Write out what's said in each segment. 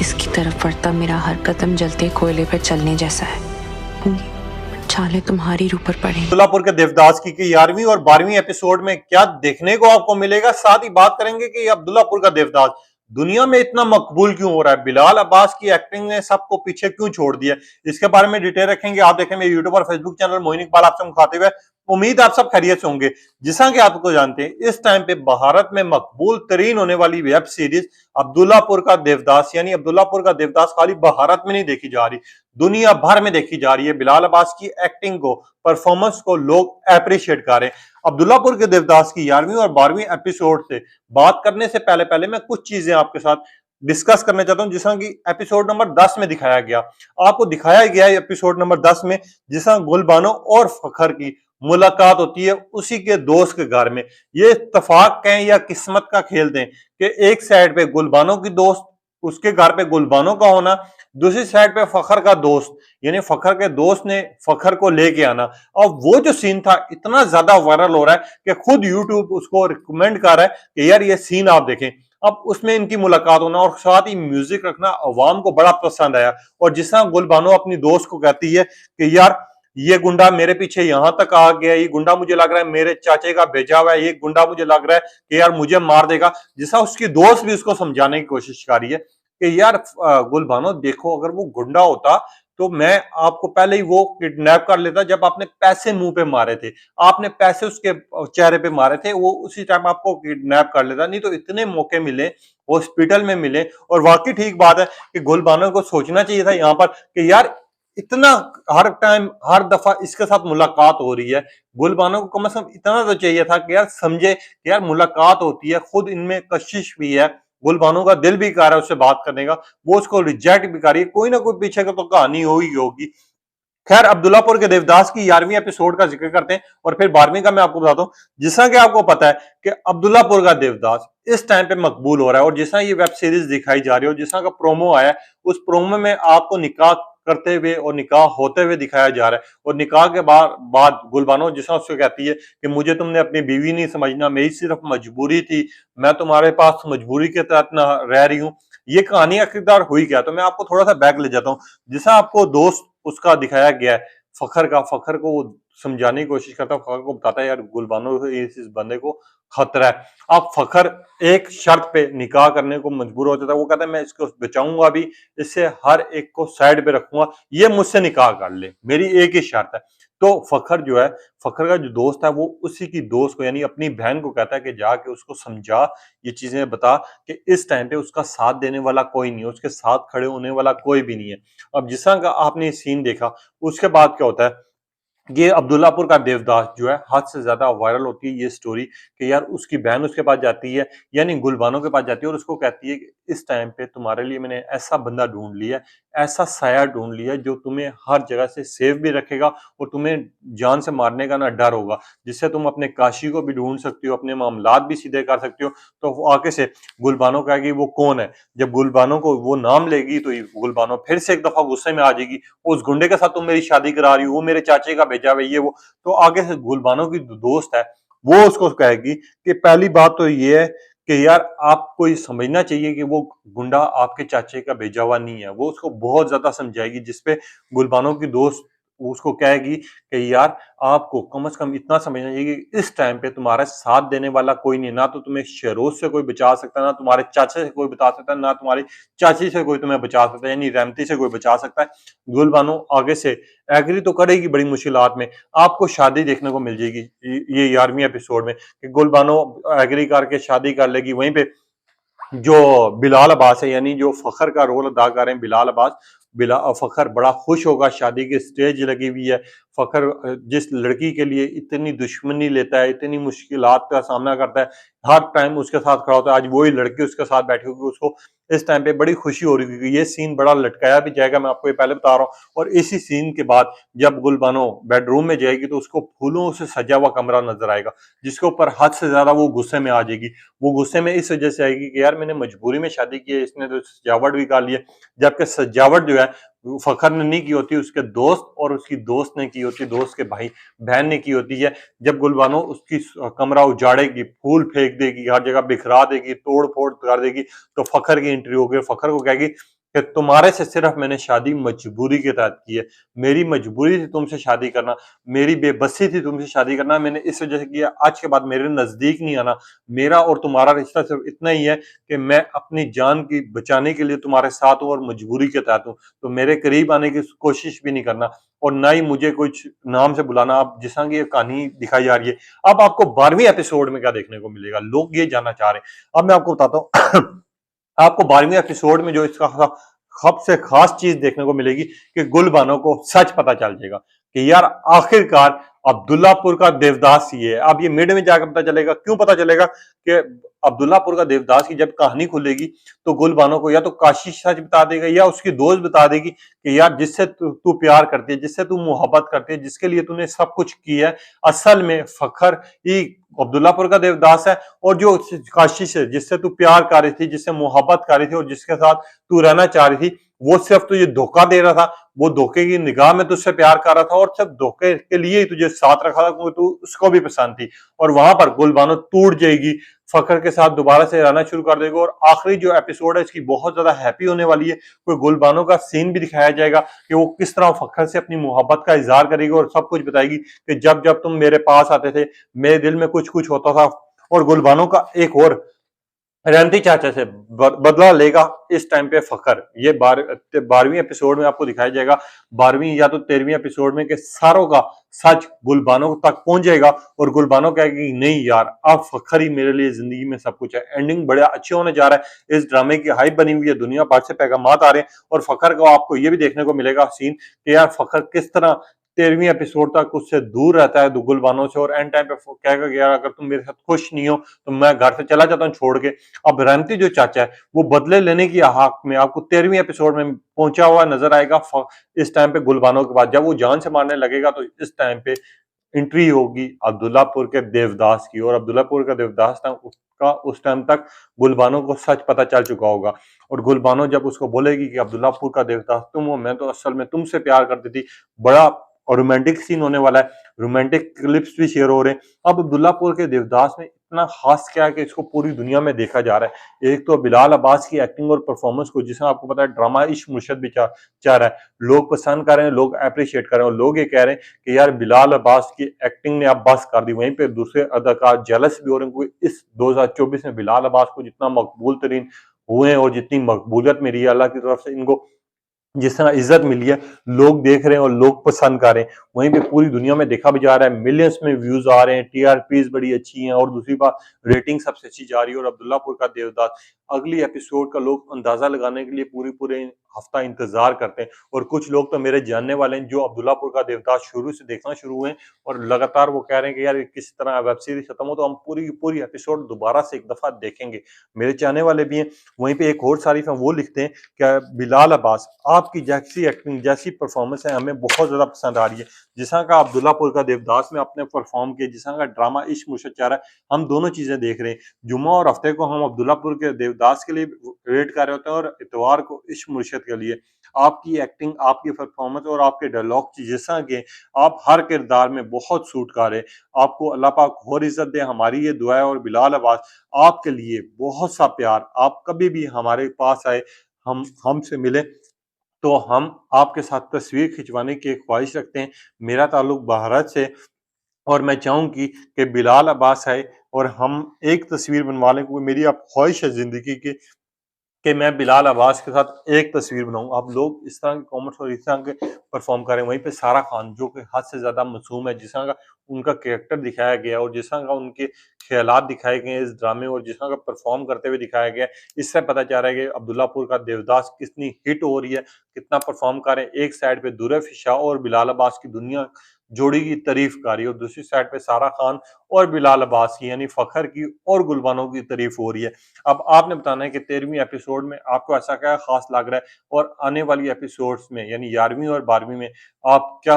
किसकी तरफ बढ़ता मेरा हर कदम जलते कोयले पर चलने जैसा है। छाले तुम्हारी रूह पर पड़े। अब्दुल्लापुर के देवदास की 11वीं और 12वीं एपिसोड में क्या देखने को आपको मिलेगा, साथ ही बात करेंगे कि अब्दुल्लापुर का देवदास दुनिया में इतना मकबूल क्यों हो रहा है, बिलाल अब्बास की एक्टिंग ने सबको पीछे क्यों छोड़ दिया, इसके बारे में डिटेल रखेंगे। आप देखें मेरे यूट्यूब और फेसबुक चैनल मोइन इकबाल आपसे मुखातिब है। उम्मीद आप सब खैरियत से होंगे। जिसा कि आपको जानते हैं इस टाइम पे भारत में मकबूल तरीन होने वाली वेब सीरीज अब्दुल्लापुर का देवदास, यानी अब्दुल्लापुर का देवदास खाली भारत में नहीं देखी जा रही, दुनिया भर में देखी जा रही है। बिलाल अब्बास की एक्टिंग को, परफॉर्मेंस को लोग अप्रिशिएट कर रहे हैं। अब्दुल्लापुर के देवदास की 11वीं और 12वीं एपिसोड से बात करने से पहले मैं कुछ चीजें आपके साथ डिस्कस करना चाहता हूं, जिसा कि एपिसोड नंबर 10 में दिखाया गया। आपको दिखाया गया है एपिसोड नंबर 10 में जिसा गुलबानो और फखर की मुलाकात होती है उसी के दोस्त के घर में। ये इत्तेफाक कहें या किस्मत का खेल दें कि एक साइड पे गुलबानो की दोस्त, उसके घर पे गुलबानो का होना, दूसरी साइड पे फखर का दोस्त, यानी फखर के दोस्त ने फखर को लेके आना। और वो जो सीन था इतना ज्यादा वायरल हो रहा है कि खुद यूट्यूब उसको रिकमेंड कर रहा है कि यार ये सीन आप देखें। अब उसमें इनकी मुलाकात होना और साथ ही म्यूजिक रखना अवाम को बड़ा पसंद आया। और जिस तरह गुलबानो अपनी दोस्त को कहती है कि यार ये गुंडा मेरे पीछे यहां तक आ गया, ये गुंडा मुझे लग रहा है मेरे चाचे का भेजा हुआ है, ये गुंडा मुझे लग रहा है कि यार मुझे मार देगा। जिसा उसकी दोस्त भी उसको समझाने की कोशिश कर रही है कि यार गुलबानो देखो, अगर वो गुंडा होता तो मैं आपको पहले ही वो किडनैप कर लेता जब आपने पैसे मुंह पे मारे थे, आपने पैसे उसके चेहरे पे मारे थे, वो उसी टाइम आपको किडनैप कर लेता। नहीं तो इतने मौके मिले, हॉस्पिटल में मिले। और वाकई ठीक बात है कि गुलबानो को सोचना चाहिए था यहाँ पर कि यार इतना हर टाइम हर दफा इसके साथ मुलाकात हो रही है, गुलबानो को कम से कम इतना तो चाहिए था कि यार समझे कि यार मुलाकात होती है, खुद इनमें कशिश भी है, गुलबानो का दिल भी कर रहा है उससे बात करने का, वो उसको रिजेक्ट भी कर रही है, कोई ना कोई पीछे का तो कहानी होगी। खैर अब्दुल्लापुर के देवदास की 11वीं एपिसोड का जिक्र करते हैं और फिर 12वीं का मैं आपको बताता हूं। जिसा कि आपको पता है कि अब्दुल्लापुर का देवदास इस टाइम पे मकबूल हो रहा है और जिस तरह ये वेब सीरीज दिखाई जा रही है और जिस तरह का प्रोमो आया है, उस प्रोमो में आपको निकाह करते हुए और निकाह होते हुए दिखाया जा रहा है। और निकाह के बाद गुलबानो जिसा उसको कहती है कि मुझे तुमने अपनी बीवी नहीं समझना, मेरी सिर्फ मजबूरी थी, मैं तुम्हारे पास मजबूरी के तहत ना रह रही हूँ। ये कहानी आखिरकार हुई क्या, तो मैं आपको थोड़ा सा बैक ले जाता हूँ। जिसा आपको दोस्त उसका दिखाया गया है फखर को वो समझाने की कोशिश करता है, फखर को बताता है यार गुलबानो इस बंदे को खतरा है। अब फखर एक शर्त पे निकाह करने को मजबूर हो जाता है, वो कहता है मैं इसको बचाऊंगा भी, इससे हर एक को साइड पे रखूंगा, ये मुझसे निकाह कर ले, मेरी एक ही शर्त है। तो फखर जो है, फखर का जो दोस्त है वो उसी की दोस्त को यानी अपनी बहन को कहता है कि जाके उसको समझा, ये चीजें बता कि इस टाइम पे उसका साथ देने वाला कोई नहीं है, उसके साथ खड़े होने वाला कोई भी नहीं है। अब जिस तरह का आपने सीन देखा उसके बाद क्या होता है, ये अब्दुल्लापुर का देवदास जो है हद से ज्यादा वायरल होती है ये स्टोरी कि यार उसकी बहन उसके पास जाती है, यानी गुलबानो के पास जाती है और उसको कहती है कि इस टाइम पे तुम्हारे लिए मैंने ऐसा बंदा ढूंढ लिया, ऐसा साया ढूंढ लिया जो तुम्हें हर जगह से सेफ भी रखेगा और तुम्हें जान से मारने का ना डर होगा, जिससे तुम अपने काशी को भी ढूंढ सकती हो, अपने मामलात भी सीधे कर सकती हो। तो आगे से गुलबानो कहेगी वो कौन है, जब गुलबानो को वो नाम लेगी तो गुलबानो फिर से एक दफा गुस्से में आ जाएगी, उस गुंडे के साथ तुम मेरी शादी करा रही हो, वो मेरे चाचे का भेजा हुआ ये वो। तो आगे से गुलबानो की दोस्त है वो उसको कहेगी कि पहली बात तो ये है कि यार आपको ये समझना चाहिए कि वो गुंडा आपके चाचे का भेजा हुआ नहीं है। वो उसको बहुत ज्यादा समझाएगी, जिसपे गुलबानो की दोस्त उसको कहेगी कि यार आपको कम से कम इतना समझना चाहिए कि इस टाइम पे तुम्हारा साथ देने वाला कोई नहीं, ना तो तुम्हें शेरोज से कोई बचा सकता, ना तुम्हारे चाचे से कोई बचा सकता, ना तुम्हारी चाची से कोई तुम्हें बचा सकता है, यानी रहमती से कोई बचा सकता है। गुलबानो आगे से एग्री तो करेगी बड़ी मुश्किलात में, आपको शादी देखने को मिल जाएगी ये 11वीं एपिसोड में कि गुलबानो एग्री करके शादी कर लेगी। वहीं पे जो बिलाल अब्बास है, यानी जो फखर का रोल अदा कर रहे हैं बिलाल अब्बास, फखर बड़ा खुश होगा, शादी की स्टेज लगी हुई है। फखर जिस लड़की के लिए इतनी दुश्मनी लेता है, इतनी मुश्किलात का सामना करता है, हर टाइम उसके साथ खड़ा होता है, आज वही लड़की उसके साथ बैठी होगी, उसको इस टाइम पे बड़ी खुशी हो रही है क्योंकि ये सीन बड़ा लटकाया भी जाएगा, मैं आपको ये पहले बता रहा हूँ। और इसी सीन के बाद जब गुलबानो बेडरूम में जाएगी तो उसको फूलों से सजा हुआ कमरा नजर आएगा, जिसके ऊपर हद से ज्यादा वो गुस्से में आ जाएगी। वो गुस्से में इस वजह से आएगी कि यार मैंने मजबूरी में शादी की है, इसने तो सजावट भी कर ली है, जबकि सजावट जो है फखर ने नहीं की होती, उसके दोस्त और उसकी दोस्त ने की होती, दोस्त के भाई बहन ने की होती है। जब गुलबानो उसकी कमरा उजाड़ेगी, फूल फेंक देगी, हर जगह बिखरा देगी, तोड़ फोड़ कर देगी, तो फखर की एंट्री होगी, फखर को कहेगी कि तुम्हारे से सिर्फ मैंने शादी मजबूरी के तहत की है, मेरी मजबूरी थी तुमसे शादी करना, मेरी बेबसी थी तुमसे शादी करना, मैंने इस वजह से किया। आज के बाद मेरे नजदीक नहीं आना। मेरा और तुम्हारा रिश्ता सिर्फ इतना ही है कि मैं अपनी जान की बचाने के लिए तुम्हारे साथ हूँ और मजबूरी के तहत हूँ, तो मेरे करीब आने की कोशिश भी नहीं करना और ना ही मुझे कुछ नाम से बुलाना। आप जिस तरह की ये कहानी दिखाई जा रही है, अब आपको 12वीं एपिसोड में क्या देखने को मिलेगा, लोग ये जानना चाह रहे हैं। अब मैं आपको बताता हूँ आपको 12वीं एपिसोड में जो इसका सबसे खास चीज देखने को मिलेगी कि गुलबानो को सच पता चल जाएगा कि यार आखिरकार अब्दुल्लापुर का देवदास ये है। अब ये मिड में जाकर पता चलेगा। क्यों पता चलेगा कि अब्दुल्लापुर का देवदास की जब कहानी खुलेगी तो गुलबानो को या तो काशी सच बता देगा या उसकी दोस्त बता देगी कि यार जिससे तू प्यार करती है, जिससे तू मोहब्बत करती है, जिसके लिए तूने सब कुछ किया है, असल में फखर ही अब्दुल्लापुर का देवदास है। और जो काशी से जिससे तू प्यार कर रही थी, जिससे मोहब्बत कर रही थी और जिसके साथ तू रहना चाह रही थी, वो सिर्फ तुझे धोखा दे रहा था। वो धोखे की निगाह में तुझसे प्यार कर रहा था और सिर्फ धोखे के लिए ही तुझे साथ रखा था क्योंकि तू उसको भी पसंद थी। और वहां पर गुलबानो टूट जाएगी, फखर के साथ दोबारा से रहना शुरू कर देगा। और आखिरी जो एपिसोड है इसकी बहुत ज्यादा हैप्पी होने वाली है। कोई गुलबानो का सीन भी दिखाया जाएगा कि वो किस तरह फखर से अपनी मोहब्बत का इजहार करेगी और सब कुछ बताएगी कि जब जब तुम मेरे पास आते थे मेरे दिल में कुछ कुछ होता था। और गुलबानो का एक और रेंती चाचा से बदला लेगा इस टाइम पे फखर। ये 12वीं एपिसोड में आपको दिखाया जाएगा, 12वीं या तो 13वीं एपिसोड में, कि सारों का सच गुलबानो तक पहुंच जाएगा और गुलबानो कहेगी नहीं यार अब फखर ही मेरे लिए जिंदगी में सब कुछ है। एंडिंग बड़ा अच्छे होने जा रहा है। इस ड्रामे की हाइप बनी हुई है, दुनिया भर से पैगामात आ रहे हैं और फखर को आपको ये भी देखने को मिलेगा सीन कि यार फखर किस तरह 13वीं एपिसोड तक उससे दूर रहता है गुलबानो से और एंड टाइम पे कहेगा कि यार अगर तुम मेरे साथ खुश नहीं हो तो मैं घर से चला जाता हूँ छोड़ के। अब रेंती जो चाचा है वो बदले लेने की हक में आपको 13वीं एपिसोड में पहुंचा हुआ नजर आएगा। इस टाइम पे गुलबानो के बाद जब वो जान से मारने लगेगा तो इस टाइम पे एंट्री होगी अब्दुल्लापुर के देवदास की। और अब्दुल्लापुर का देवदास था उसका उस टाइम तक गुलबानो को सच पता चल चुका होगा। और गुलबानो जब उसको बोलेगी कि अब्दुल्लापुर का देवदास तुम हो, मैं तो असल में तुमसे प्यार करती थी, बड़ा और रोमांटिक सीन होने वाला है। रोमांटिक क्लिप्स भी शेयर हो रहे हैं। अब अब्दुल्लापुर के देवदास में इतना खास क्या है कि इसको पूरी दुनिया में देखा जा रहा है। एक तो बिलाल अब्बास की एक्टिंग और परफॉर्मेंस को, जिसमें आपको पता है ड्रामा इश्क मुर्शद भी चाह रहा है, लोग पसंद कर रहे हैं, लोग अप्रिशिएट कर रहे हैं और लोग ये कह रहे हैं कि यार बिलाल अब्बास की एक्टिंग ने अब बस कर दी। वहीं पे दूसरे अदाकार जेलस भी हो रहे हैं क्योंकि इस 2024 में बिलाल अब्बास को जितना मकबूल तरीन हुए हैं और जितनी मकबूलियत मिली है अल्लाह की तरफ से, इनको जिस तरह इज्जत मिली है, लोग देख रहे हैं और लोग पसंद कर रहे हैं। वहीं पे पूरी दुनिया में देखा भी जा रहा है, मिलियंस में व्यूज आ रहे हैं, टीआरपीज बड़ी अच्छी हैं और दूसरी बात रेटिंग सबसे अच्छी जा रही है। और अब्दुल्लापुर का देवदास अगली एपिसोड का लोग अंदाजा लगाने के लिए पूरी पूरे हफ्ता इंतजार करते हैं। और कुछ लोग तो मेरे जानने वाले हैं जो अब्दुल्लापुर का देवदास शुरू से देखना शुरू हुए और लगातार वो कह रहे हैं कि यार किस तरह वेब सीरीज खत्म हो तो हम पूरी पूरी एपिसोड दोबारा से एक दफा देखेंगे। मेरे चाहने वाले भी हैं। वहीं पे एक और तारीफ है, वो लिखते हैं कि बिलाल अब्बास आपकी जैसी एक्टिंग जैसी परफॉर्मेंस है हमें बहुत ज्यादा पसंद आ रही है। जिस तरह का अब्दुल्लापुर का देवदास में अपने परफॉर्म किया, जिस तरह का ड्रामा इश्क मुर्शद चाह रहा है, हम दोनों चीजें देख रहे हैं। जुम्मा और हफ्ते को हम अब्दुल्लापुर के देवदास के लिए वेट कर रहे होते हैं और इतवार को इश्क मुर्शद के लिए। आपकी एक्टिंग, आपकी परफॉर्मेंस और आपके डायलॉग जिस तरह के आप हर किरदार में बहुत सूट कर रहे हैं। आपको अल्लाह पाक और इज्जत दे, हमारी ये दुआ है। और बिलाल अब्बास आपके लिए बहुत सा प्यार, आप कभी भी हमारे पास आए, हमसे मिले तो हम आपके साथ तस्वीर खिंचवाने की एक ख्वाहिश रखते हैं। मेरा ताल्लुक भारत से और मैं चाहूंगी कि बिलाल अब्बास आए और हम एक तस्वीर बनवा लें क्योंकि मेरी अब ख्वाहिश है जिंदगी की कि मैं बिलाल अब्बास के साथ एक तस्वीर बनाऊं। आप लोग इस तरह के कमेंट्स और इस तरह के परफॉर्म करें। वहीं पे सारा खान जो कि हद से ज्यादा मासूम है, जिस तरह का उनका कैरेक्टर दिखाया गया और जिस तरह का उनके ख्यालात दिखाए गए हैं इस ड्रामे और जिस तरह का परफॉर्म करते हुए दिखाया गया है, इससे पता चल रहा है कि अब्दुल्लापुर का देवदास कितनी हिट हो रही है, कितना परफॉर्म कर रहे हैं। एक साइड पे दुर्र शाह और बिलाल अब्बास की दुनिया जोड़ी की तारीफ कर रही है और दूसरी साइड पे सारा खान और बिलाल अब्बास की यानी फखर की और गुलबानो की तारीफ हो रही है। अब आपने बताना है कि 13वीं एपिसोड में आपको ऐसा क्या खास लग रहा है और आने वाली एपिसोड्स में यानी 11वीं और 12वीं में आप क्या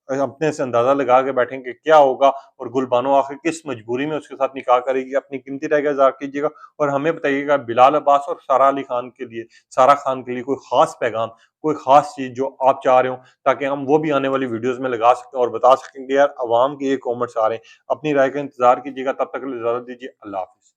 अपने से अंदाजा लगा के बैठेंगे क्या होगा और गुलबानो आखिर किस मजबूरी में उसके साथ निकाह करेगी। अपनी कीमती राय का इज़हार कीजिएगा और हमें बताइएगा बिलाल अब्बास और सारा खान के लिए कोई खास पैगाम, कोई खास चीज जो आप चाह रहे हो ताकि हम वो भी आने वाली वीडियोस में लगा सकते हैं और बता सकेंगे यार अवाम के ये कॉमेंट्स आ रहे हैं। अपनी राय का इंतजार कीजिएगा, तब तक के लिए इजाजत दीजिए। अल्लाह हाफिज।